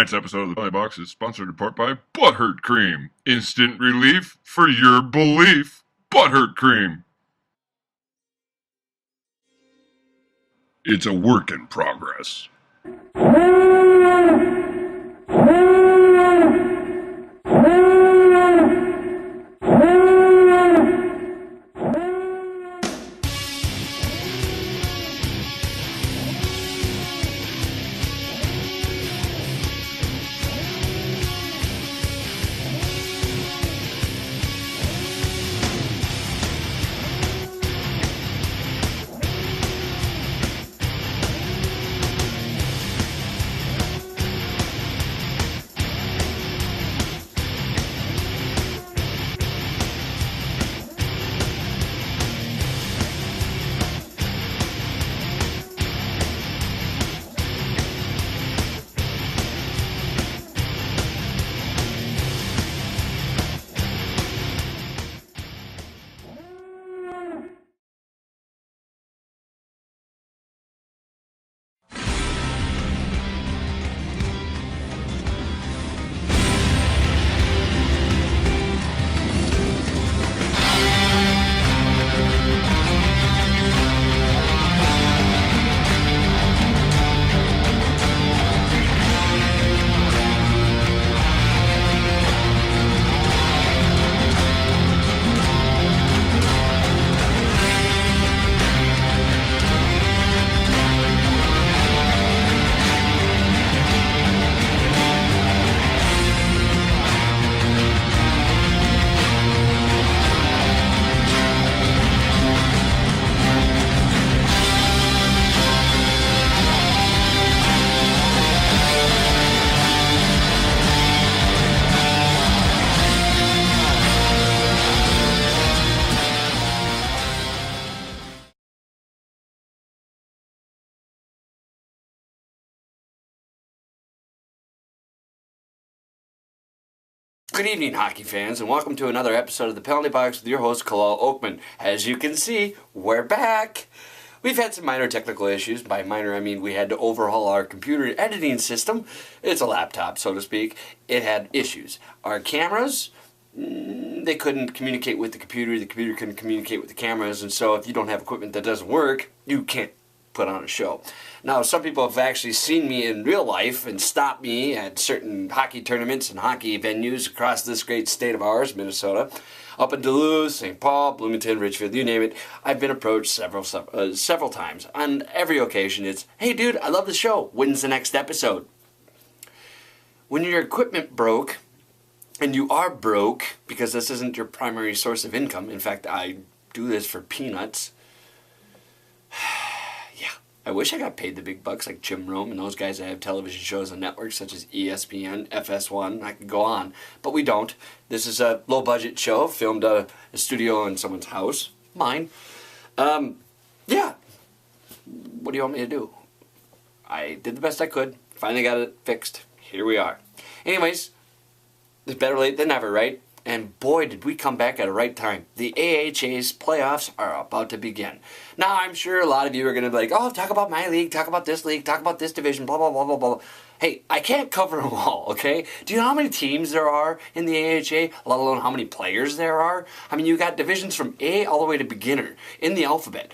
Tonight's episode of the Belly Box is sponsored in part by Butthurt Cream. Instant relief for your belief. Butthurt Cream. It's a work in progress. Good evening, hockey fans, and welcome to another episode of the Penalty Box with your host, Kalal Oakman. As you can see, we're back. We've had some minor technical issues. By minor, I mean we had to overhaul our computer editing system. It's a laptop, so to speak. It had issues. Our cameras, they couldn't communicate with the computer couldn't communicate with the cameras, and so if you don't have equipment that doesn't work, you can't put on a show. Now, some people have actually seen me in real life and stopped me at certain hockey tournaments and hockey venues across this great state of ours, Minnesota. Up in Duluth, St. Paul, Bloomington, Richfield, you name it. I've been approached several times. On every occasion, it's, hey dude, I love the show. When's the next episode? When your equipment broke, and you are broke, because this isn't your primary source of income. In fact, I do this for peanuts. I wish I got paid the big bucks like Jim Rome and those guys that have television shows on networks such as ESPN, FS1, I could go on. But we don't. This is a low-budget show filmed at a studio in someone's house. Mine. Yeah. What do you want me to do? I did the best I could. Finally got it fixed. Here we are. Anyways, it's better late than never, right? And boy, did we come back at the right time. The AHA's playoffs are about to begin. Now, I'm sure a lot of you are going to be like, oh, talk about my league, talk about this division, blah, blah, blah, blah, blah. Hey, I can't cover them all, okay? Do you know how many teams there are in the AHA, let alone how many players there are? I mean, you got divisions from A all the way to beginner in the alphabet.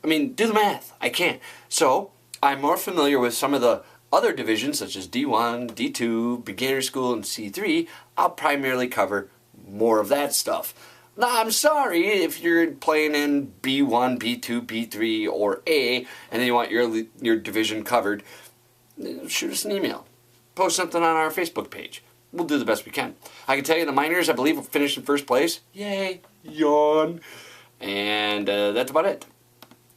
I mean, do the math. I can't. So, I'm more familiar with some of the other divisions, such as D1, D2, beginner school, and C3. I'll primarily cover more of that stuff. Now, I'm sorry if you're playing in B1, B2, B3, or A, and then you want your division covered, shoot us an email. Post something on our Facebook page. We'll do the best we can. I can tell you the minors, I believe, finished in first place. Yay. Yawn. And that's about it.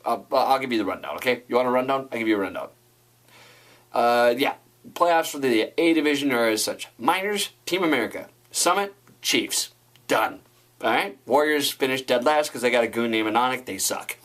I'll give you the rundown, okay? You want a rundown? I'll give you a rundown. Yeah. Playoffs for the A division are as such. Minors, Team America. Summit, Chiefs. Done. Alright? Warriors finished dead last because they got a goon named Anonic. They suck.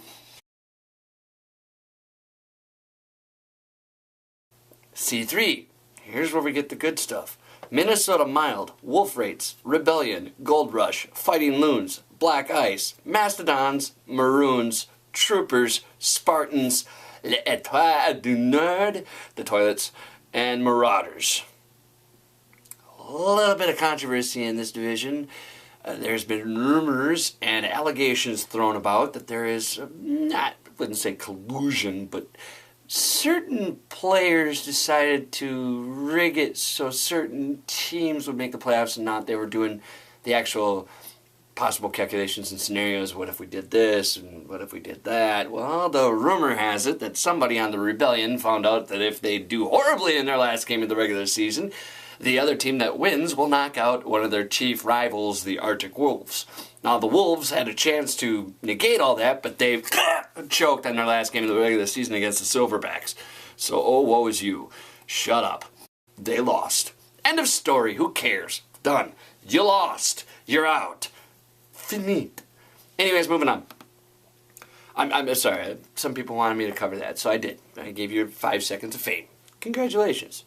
C3. Here's where we get the good stuff. Minnesota Mild, Wolf Rates, Rebellion, Gold Rush, Fighting Loons, Black Ice, Mastodons, Maroons, Troopers, Spartans, L'Etoile du Nord, the Toilets, and Marauders. little bit of controversy in this division. There's been rumors and allegations thrown about that there is, I wouldn't say collusion, but certain players decided to rig it so certain teams would make the playoffs and not. They were doing the actual possible calculations and scenarios. What if we did this and what if we did that? Well, the rumor has it that somebody on the Rebellion found out that if they do horribly in their last game of the regular season, the other team that wins will knock out one of their chief rivals, the Arctic Wolves. Now, the Wolves had a chance to negate all that, but they've choked on their last game of the regular season against the Silverbacks. So, oh, woe is you. Shut up. They lost. End of story. Who cares? Done. You lost. You're out. Finite. Anyways, moving on. I'm sorry. Some people wanted me to cover that, so I did. I gave you 5 seconds of fame. Congratulations.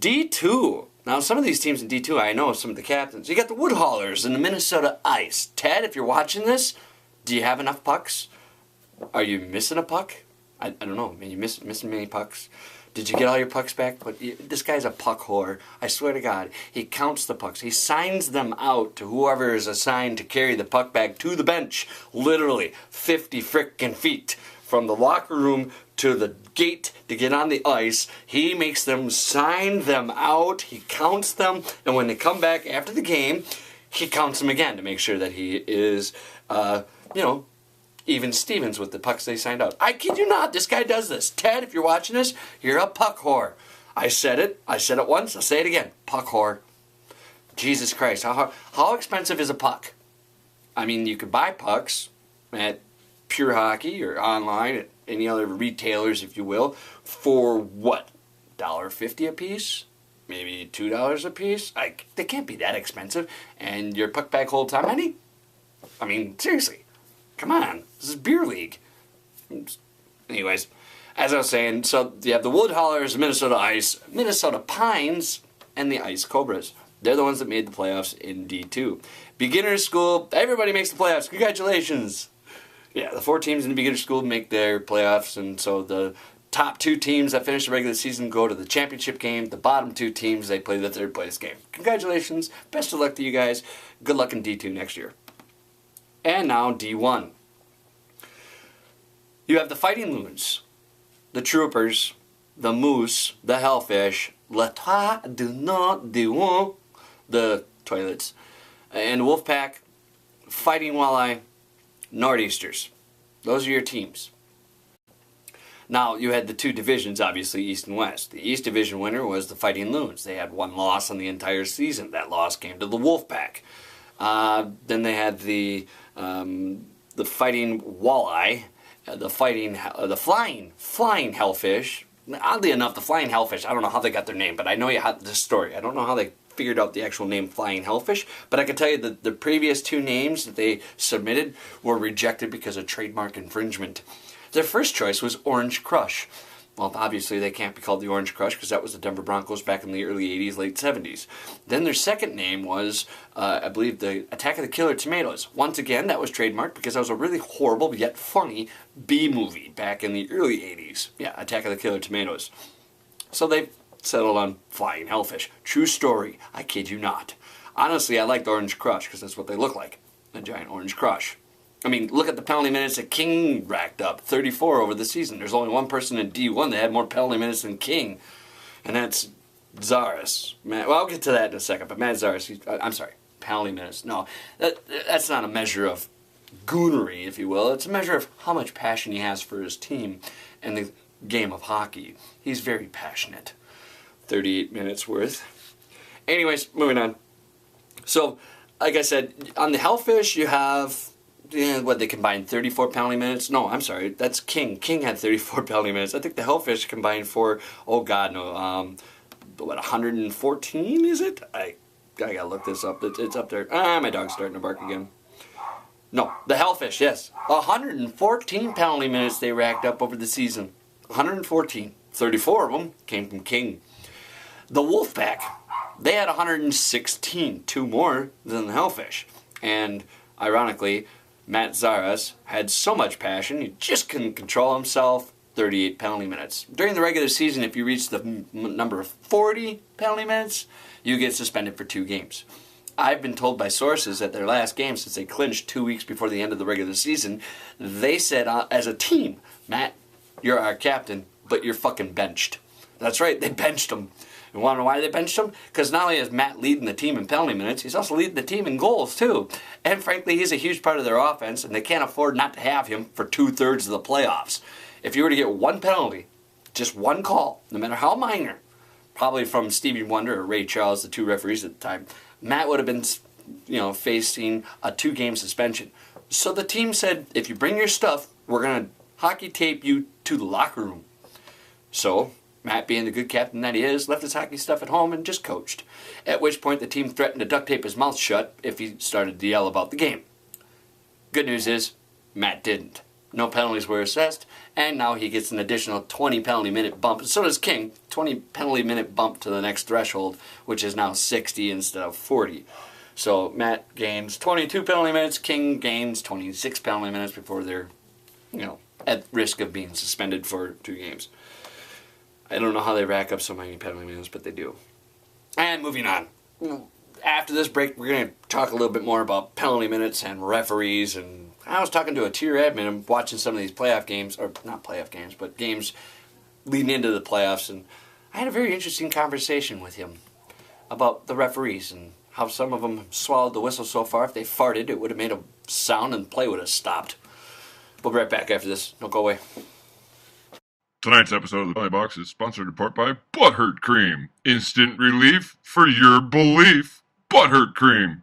D2. Now, some of these teams in D2, I know some of the captains. You got the Woodhaulers and the Minnesota Ice. Ted, if you're watching this, do you have enough pucks? Are you missing a puck? I don't know. Are you missing many pucks? Did you get all your pucks back? But this guy's a puck whore. I swear to God. He counts the pucks. He signs them out to whoever is assigned to carry the puck back to the bench. Literally 50 frickin' feet. From the locker room to the gate to get on the ice. He makes them sign them out. He counts them. And when they come back after the game, he counts them again to make sure that he is, even Stevens with the pucks they signed out. I kid you not. This guy does this. Ted, if you're watching this, you're a puck whore. I said it. I said it once. I'll say it again. Puck whore. Jesus Christ. How expensive is a puck? I mean, you could buy pucks at Pure Hockey or online at any other retailers, if you will, for what? $1.50 a piece? Maybe $2 a piece? They can't be that expensive. And your puck back whole time, honey? I mean, seriously. Come on. This is beer league. Anyways, as I was saying, so you have the Woodhaulers, Minnesota Ice, Minnesota Pines, and the Ice Cobras. They're the ones that made the playoffs in D2. Beginner's school, everybody makes the playoffs. Congratulations. Yeah, the 4 teams in the beginner school make their playoffs, and so the top 2 teams that finish the regular season go to the championship game. The bottom 2 teams, they play the third place game. Congratulations. Best of luck to you guys. Good luck in D2 next year. And now D1. You have the Fighting Loons, the Troopers, the Moose, the Hellfish, Le Trois du Nord du One, the Toilets, and Wolfpack, Fighting Walleye, Northeasters. Those are your teams. Now, you had the 2 divisions, obviously, East and West. The East Division winner was the Fighting Loons. They had 1 loss on the entire season. That loss came to the Wolfpack. Then they had the Fighting Walleye, the Flying Hellfish. Oddly enough, the Flying Hellfish, I don't know how they got their name, but I know you had this story. I don't know how they figured out the actual name Flying Hellfish, but I can tell you that the previous 2 names that they submitted were rejected because of trademark infringement. Their first choice was Orange Crush. Well, obviously they can't be called the Orange Crush because that was the Denver Broncos back in the early 80s, late 70s. Then their second name was, I believe, the Attack of the Killer Tomatoes. Once again, that was trademarked because that was a really horrible yet funny B-movie back in the early 80s. Yeah, Attack of the Killer Tomatoes. So they settled on Flying Hellfish. True story. I kid you not. Honestly, I like the Orange Crush because that's what they look like. A giant orange crush. I mean, look at the penalty minutes that King racked up. 34 over the season. There's only one person in D1 that had more penalty minutes than King. And that's Zaris. Well, I'll get to that in a second. But Matt Zaris, I'm sorry, penalty minutes. No, that's not a measure of goonery, if you will. It's a measure of how much passion he has for his team and the game of hockey. He's very passionate. 38 minutes worth. Anyways, moving on. So, like I said, on the Hellfish, you have... they combined 34 penalty minutes? No, I'm sorry, that's King. King had 34 penalty minutes. I think the Hellfish combined for, 114, is it? I gotta look this up. It's up there. My dog's starting to bark again. No, the Hellfish, yes. 114 penalty minutes they racked up over the season. 114. 34 of them came from King. The Wolfpack, they had 116, 2 more than the Hellfish. And, ironically, Matt Zaras had so much passion, he just couldn't control himself. 38 penalty minutes. During the regular season, if you reach the number of 40 penalty minutes, you get suspended for 2 games. I've been told by sources that their last game, since they clinched 2 weeks before the end of the regular season, they said as a team, Matt, you're our captain, but you're fucking benched. That's right, they benched him. You want to know why they benched him? Because not only is Matt leading the team in penalty minutes, he's also leading the team in goals too. And frankly, he's a huge part of their offense, and they can't afford not to have him for 2/3 of the playoffs. If you were to get one penalty, just one call, no matter how minor, probably from Stevie Wonder or Ray Charles, the 2 referees at the time, Matt would have been, facing a 2-game suspension. So the team said, if you bring your stuff, we're going to hockey tape you to the locker room. So Matt, being the good captain that he is, left his hockey stuff at home and just coached. At which point the team threatened to duct tape his mouth shut if he started to yell about the game. Good news is, Matt didn't. No penalties were assessed, and now he gets an additional 20 penalty minute bump. And so does King, 20 penalty minute bump to the next threshold, which is now 60 instead of 40. So Matt gains 22 penalty minutes, King gains 26 penalty minutes before they're, at risk of being suspended for 2 games. I don't know how they rack up so many penalty minutes, but they do. And moving on. After this break, we're going to talk a little bit more about penalty minutes and referees. And I was talking to a tier admin and watching some of these playoff games, or not playoff games, but games leading into the playoffs. And I had a very interesting conversation with him about the referees and how some of them swallowed the whistle so far. If they farted, it would have made a sound and the play would have stopped. We'll be right back after this. Don't go away. Tonight's episode of the Belly Box is sponsored in part by Butthurt Cream. Instant relief for your belief. Butthurt Cream.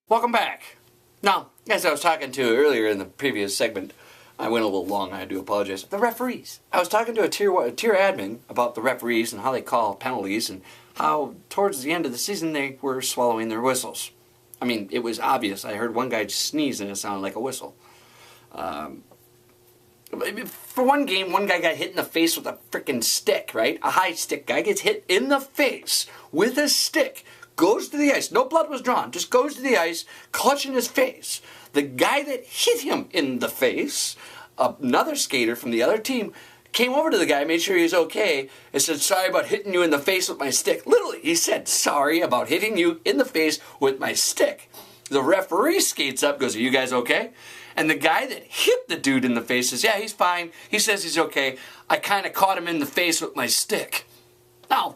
Welcome back. Now, as I was talking to earlier in the previous segment, I went a little long, I do apologize. The referees. I was talking to a tier admin about the referees and how they call penalties and how towards the end of the season they were swallowing their whistles. I mean, it was obvious. I heard one guy sneeze and it sounded like a whistle. For one game, one guy got hit in the face with a freaking stick, right? A high stick guy gets hit in the face with a stick, goes to the ice. No blood was drawn, just goes to the ice, clutching his face. The guy that hit him in the face, another skater from the other team, came over to the guy, made sure he was okay, and said, sorry about hitting you in the face with my stick. Literally, he said, sorry about hitting you in the face with my stick. The referee skates up, goes, are you guys okay? And the guy that hit the dude in the face says, yeah, he's fine. He says he's okay. I kind of caught him in the face with my stick. Now,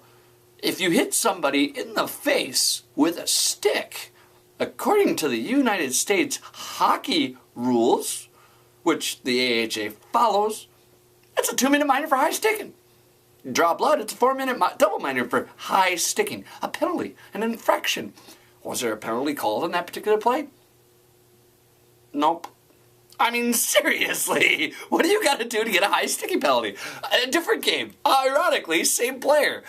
if you hit somebody in the face with a stick, according to the United States hockey rules, which the AHA follows, it's a 2-minute minor for high sticking. Draw blood, it's a 4-minute double minor for high sticking. A penalty, an infraction. Was there a penalty called on that particular play? Nope. I mean, seriously, what do you got to do to get a high sticky penalty? A different game. Ironically, same player.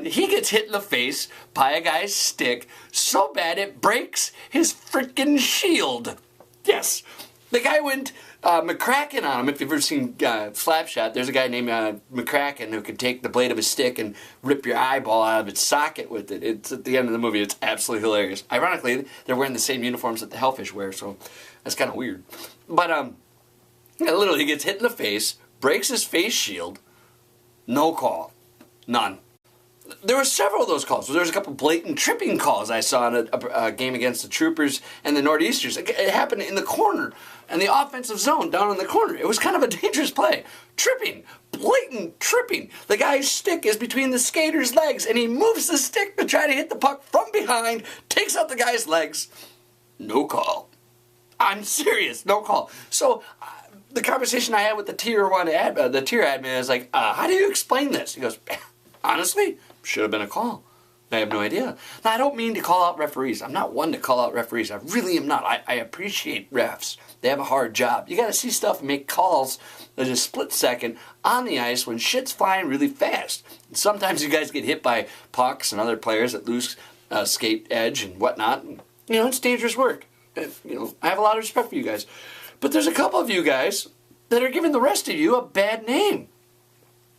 He gets hit in the face by a guy's stick so bad it breaks his freaking shield. Yes. The guy went McCracken on him. If you've ever seen Slapshot, there's a guy named McCracken who can take the blade of a stick and rip your eyeball out of its socket with it. It's at the end of the movie. It's absolutely hilarious. Ironically, they're wearing the same uniforms that the Hellfish wear, so that's kind of weird. But literally, he gets hit in the face, breaks his face shield, no call. None. There were several of those calls. There was a couple blatant tripping calls I saw in a game against the Troopers and the Northeasters. It happened in the corner, in the offensive zone, down in the corner. It was kind of a dangerous play. Tripping. Blatant tripping. The guy's stick is between the skater's legs, and he moves the stick to try to hit the puck from behind, takes out the guy's legs. No call. I'm serious. No call. So the conversation I had with the tier admin is like, how do you explain this? He goes, honestly, should have been a call. I have no idea. Now, I don't mean to call out referees. I'm not one to call out referees. I really am not. I appreciate refs. They have a hard job. You got to see stuff and make calls in a split second on the ice when shit's flying really fast. And sometimes you guys get hit by pucks and other players that lose skate edge and whatnot. And, it's dangerous work. I have a lot of respect for you guys. But there's a couple of you guys that are giving the rest of you a bad name.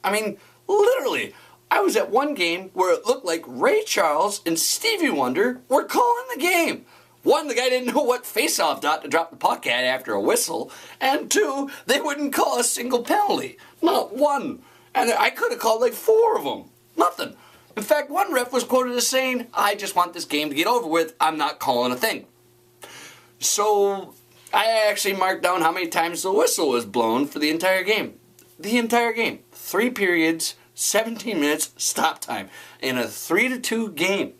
I mean, literally, I was at one game where it looked like Ray Charles and Stevie Wonder were calling the game. One, the guy didn't know what face-off dot to drop the puck at after a whistle. And two, they wouldn't call a single penalty. Not one. And I could have called like 4 of them. Nothing. In fact, one ref was quoted as saying, I just want this game to get over with. I'm not calling a thing. So I actually marked down how many times the whistle was blown for the entire game. The entire game. 3 periods, 17 minutes, stop time. In a 3-2 game.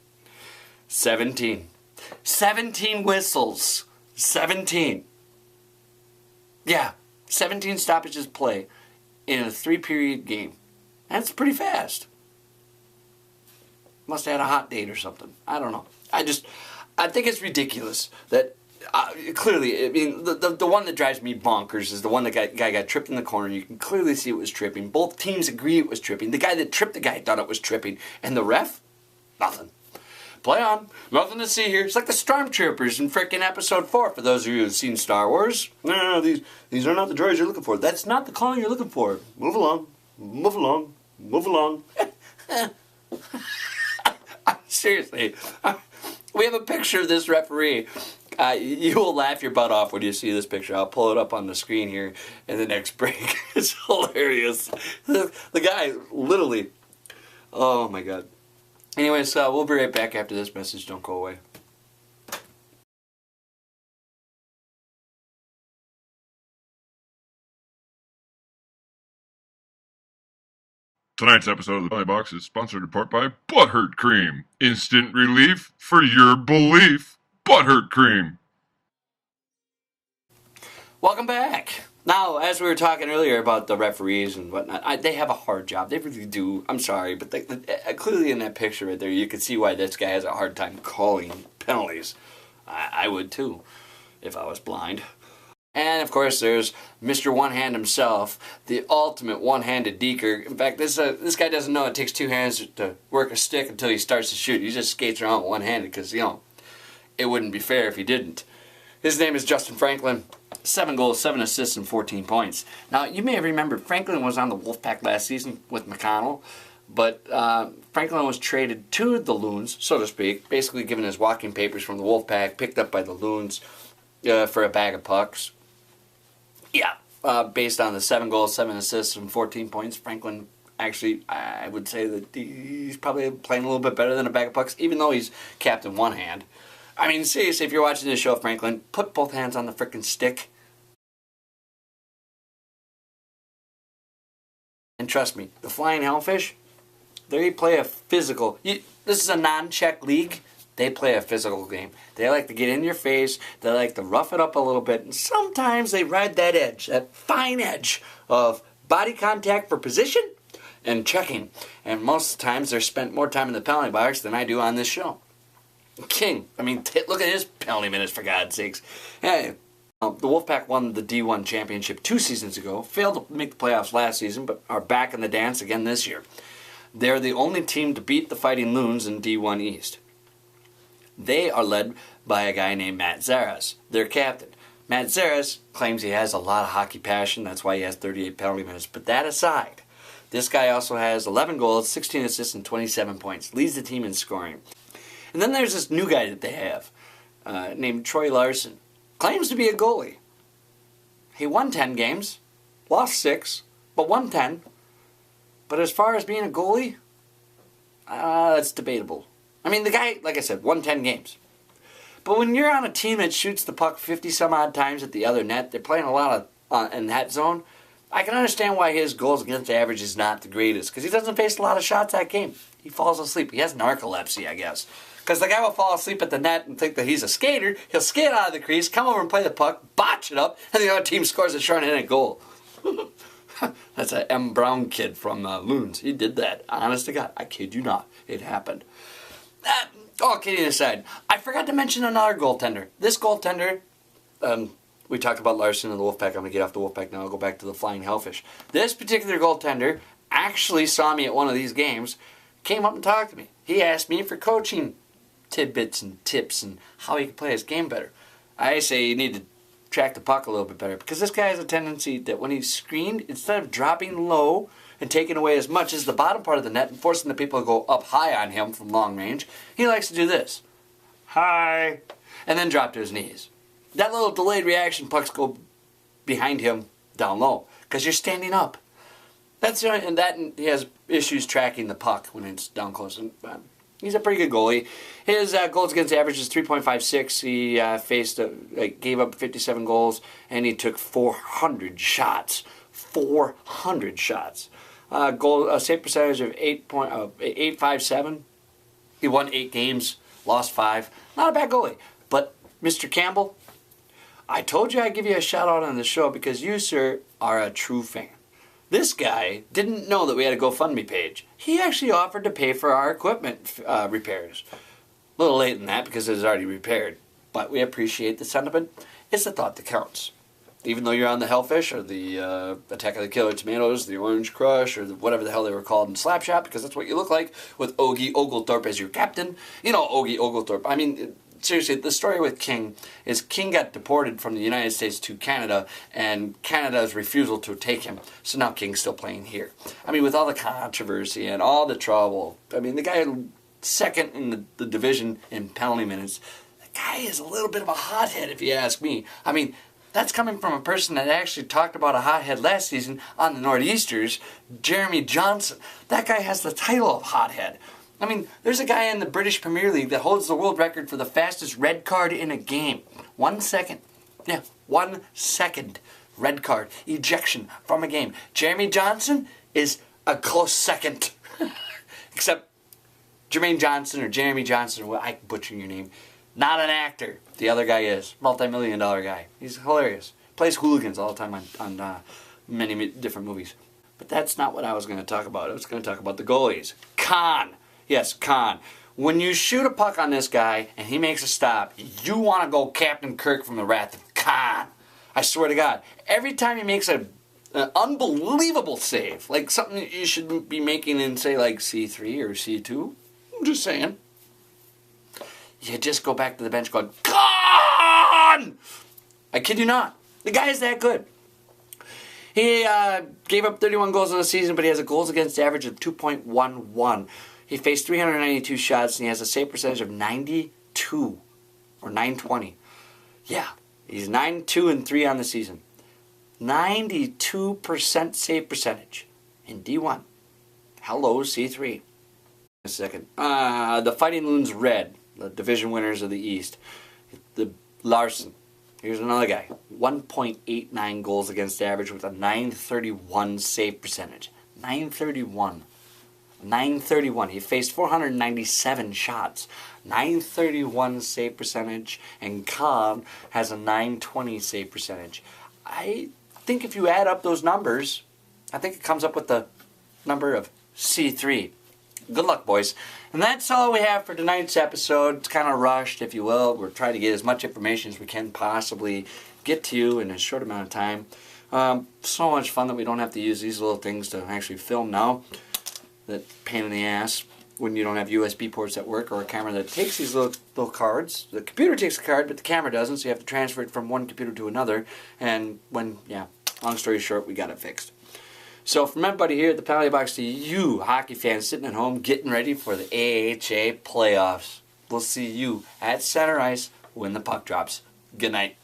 17. 17 whistles. 17. Yeah, 17 stoppages play in a 3-period game. That's pretty fast. Must have had a hot date or something. I don't know. I think it's ridiculous that clearly, I mean, the one that drives me bonkers is the one that guy got tripped in the corner. You can clearly see it was tripping. Both teams agree it was tripping. The guy that tripped the guy thought it was tripping. And the ref? Nothing. Play on. Nothing to see here. It's like the Stormtroopers in frickin' episode 4, for those of you who've seen Star Wars. No, these are not the droids you're looking for. That's not the calling you're looking for. Move along. Move along. Move along. Seriously. We have a picture of this referee. You will laugh your butt off when you see this picture. I'll pull it up on the screen here in the next break. It's hilarious. The guy, literally. Oh, my God. Anyways, we'll be right back after this message. Don't go away. Tonight's episode of the Belly Box is sponsored in part by Butthurt Cream. Instant relief for your belief. Butthurt Cream. Welcome back. Now, as we were talking earlier about the referees and whatnot, they have a hard job. They really do. I'm sorry, but clearly in that picture right there, you can see why this guy has a hard time calling penalties. I would too, if I was blind. And, of course, there's Mr. One Hand himself, the ultimate one-handed deker. In fact, this guy doesn't know it takes 2 hands to work a stick until he starts to shoot. He just skates around one-handed because, it wouldn't be fair if he didn't. His name is Justin Franklin. 7 goals, 7 assists, and 14 points. Now, you may have remembered Franklin was on the Wolfpack last season with McConnell, but Franklin was traded to the Loons, so to speak, basically given his walking papers from the Wolfpack, picked up by the Loons for a bag of pucks. Yeah, based on the 7 goals, 7 assists, and 14 points, Franklin actually, I would say that he's probably playing a little bit better than a bag of pucks, even though he's captain one hand. I mean, seriously, if you're watching this show, Franklin, put both hands on the frickin' stick. And trust me, the Flying Hellfish, they play a physical... this is a non-check league. They play a physical game. They like to get in your face. They like to rough it up a little bit. And sometimes they ride that edge, that fine edge of body contact for position and checking. And most times they're spent more time in the penalty box than I do on this show. King. I mean, look at his penalty minutes, for God's sakes. Hey, the Wolfpack won the D1 championship 2 seasons ago, failed to make the playoffs last season, but are back in the dance again this year. They're the only team to beat the Fighting Loons in D1 East. They are led by a guy named Matt Zaras, their captain. Matt Zaras claims he has a lot of hockey passion, that's why he has 38 penalty minutes. But that aside, this guy also has 11 goals, 16 assists, and 27 points. Leads the team in scoring. And then there's this new guy that they have, named Troy Larson. Claims to be a goalie. He won 10 games, lost 6, but won 10. But as far as being a goalie, that's debatable. I mean, the guy, like I said, won 10 games. But when you're on a team that shoots the puck 50-some-odd times at the other net, they're playing a lot of in that zone, I can understand why his goals against average is not the greatest, because he doesn't face a lot of shots that game. He falls asleep. He has narcolepsy, I guess. Because the guy will fall asleep at the net and think that he's a skater. He'll skate out of the crease, come over and play the puck, botch it up, and the other team scores a short-handed goal. That's an M. Brown kid from Loons. He did that. Honest to God. I kid you not. It happened. All kidding aside, I forgot to mention another goaltender. This goaltender, we talked about Larson and the Wolfpack. I'm going to get off the Wolfpack now. I'll go back to the Flying Hellfish. This particular goaltender actually saw me at one of these games, came up and talked to me. He asked me for coaching tidbits and tips and how he could play his game better. I say you need to track the puck a little bit better, because this guy has a tendency that when he's screened, instead of dropping low and taking away as much as the bottom part of the net and forcing the people to go up high on him from long range, he likes to do this. Hi. and then drop to his knees. That little delayed reaction, pucks go behind him down low because you're standing up. That's and he has issues tracking the puck when it's down close. And he's a pretty good goalie. His goals against average is 3.56. He gave up 57 goals, and he took 400 shots. 400 shots. Save percentage of 8.57. He won 8 games, lost 5. Not a bad goalie. But Mr. Campbell, I told you I'd give you a shout out on the show because you, sir, are a true fan. This guy didn't know that we had a GoFundMe page. He actually offered to pay for our equipment repairs. A little late in that because it was already repaired. But we appreciate the sentiment. It's the thought that counts. Even though you're on the Hellfish or the Attack of the Killer Tomatoes, the Orange Crush, or whatever the hell they were called in Slapshot, because that's what you look like with Ogie Oglethorpe as your captain. You know Ogie Oglethorpe. I mean, seriously, the story with King is King got deported from the United States to Canada, and Canada's refusal to take him. So now King's still playing here. I mean, with all the controversy and all the trouble, I mean, the guy second in the division in penalty minutes, the guy is a little bit of a hothead, if you ask me. I mean, that's coming from a person that actually talked about a hothead last season on the Northeasters, Jeremy Johnson. That guy has the title of hothead. I mean, there's a guy in the British Premier League that holds the world record for the fastest red card in a game. 1 second. Yeah, 1 second. Red card. Ejection from a game. Jeremy Johnson is a close second. Except Jermaine Johnson or Jeremy Johnson, well, I butcher your name. Not an actor. The other guy is. Multi-million-dollar guy. He's hilarious. Plays hooligans all the time on many different movies. But that's not what I was going to talk about. I was going to talk about the goalies. Khan. Yes, Khan. When you shoot a puck on this guy and he makes a stop, you want to go Captain Kirk from the Wrath of Khan. I swear to God. Every time he makes an unbelievable save, like something that you should be making in, say, like C3 or C2, I'm just saying, you just go back to the bench going, Khan! I kid you not. The guy is that good. He gave up 31 goals in the season, but he has a goals against average of 2.11. He faced 392 shots, and he has a save percentage of 92, or 920. Yeah, he's 9-2-3 on the season. 92% save percentage in D1. Hello, C3. A second. The Fighting Loons Red, the division winners of the East. The Larson. Here's another guy. 1.89 goals against average with a 931 save percentage. 931. 931. He faced 497 shots. 931 save percentage. And Khan has a 920 save percentage. I think if you add up those numbers, I think it comes up with the number of C3. Good luck, boys. And that's all we have for tonight's episode. It's kind of rushed, if you will. We're trying to get as much information as we can possibly get to you in a short amount of time. So much fun that we don't have to use these little things to actually film now. That pain in the ass when you don't have USB ports at work or a camera that takes these little cards. The computer takes the card, but the camera doesn't, so you have to transfer it from one computer to another. And long story short, we got it fixed. So from everybody here at the Penalty Box to you, hockey fans sitting at home getting ready for the AHA playoffs, we'll see you at center ice when the puck drops. Good night.